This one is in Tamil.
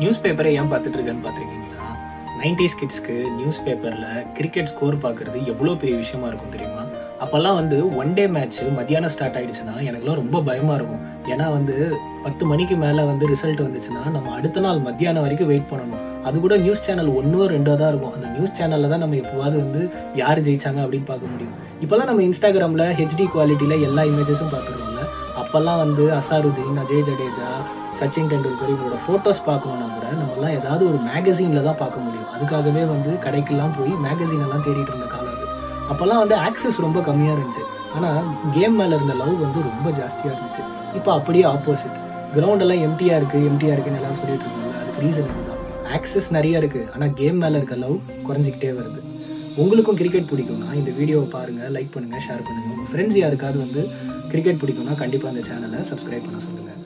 நியூஸ் பேப்பரை ஏன் பார்த்துட்டு இருக்கேன்னு பார்த்துருக்கீங்களா? 90s கிட்ஸ்க்கு நியூஸ் பேப்பரில் கிரிக்கெட் ஸ்கோர் பார்க்குறது எவ்வளோ பெரிய விஷயமா இருக்கும் தெரியுமா? அப்போல்லாம் ஒன் டே மேட்ச் மத்தியானம் ஸ்டார்ட் ஆகிடுச்சுன்னா எனக்குலாம் ரொம்ப பயமாக இருக்கும். ஏன்னா 10 மணிக்கு மேலே ரிசல்ட் வந்துச்சுன்னா நம்ம அடுத்த நாள் மத்தியானம் வரைக்கும் வெயிட் பண்ணணும். அது கூட நியூஸ் சேனல் 1 or 2 தான் இருக்கும். அந்த நியூஸ் சேனலில் தான் நம்ம எப்போவாது யார் ஜெயிச்சாங்க அப்படின்னு பார்க்க முடியும். இப்போல்லாம் நம்ம இன்ஸ்டாகிராமில் HD குவாலிட்டியில் எல்லா இமேஜஸும் பார்க்குறோம்ல. அப்போல்லாம் அசாருதீன், அஜய் ஜடேஜா, சச்சின் டெண்டுல்கர் இவங்களோட ஃபோட்டோஸ் பார்க்கணுன்னா கூட நம்மலாம் ஏதாவது ஒரு மேகசீனில் தான் பார்க்க முடியும். அதுக்காகவே கடைக்கெல்லாம் போய் மேகசீன் எல்லாம் தேடிட்டு இருந்த காலம் அது. அப்போல்லாம் ஆக்சஸ் ரொம்ப கம்மியாக இருந்துச்சு. ஆனால் கேம் மேலே இருந்த லவ் ரொம்ப ஜாஸ்தியாக இருந்துச்சு. இப்போ அப்படியே ஆப்போசிட். கிரவுண்டெல்லாம் எம்டியாக இருக்குன்னு எல்லாம் சொல்லிட்டு இருக்காங்க. அதுக்கு ரீசன் இதுதான். ஆக்சஸ் நிறைய இருக்குது, ஆனால் கேம் மேலே இருக்க லவ் குறைஞ்சிக்கிட்டே வருது. உங்களுக்கும் கிரிக்கெட் பிடிக்கும்னா இந்த வீடியோவை பாருங்கள், லைக் பண்ணுங்கள், ஷேர் பண்ணுங்கள். உங்கள் ஃப்ரெண்ட்ஸ் யாருக்காவது கிரிக்கெட் பிடிக்கும்னா கண்டிப்பாக அந்த சேனலை சப்ஸ்கிரைப் பண்ண சொல்லுங்கள்.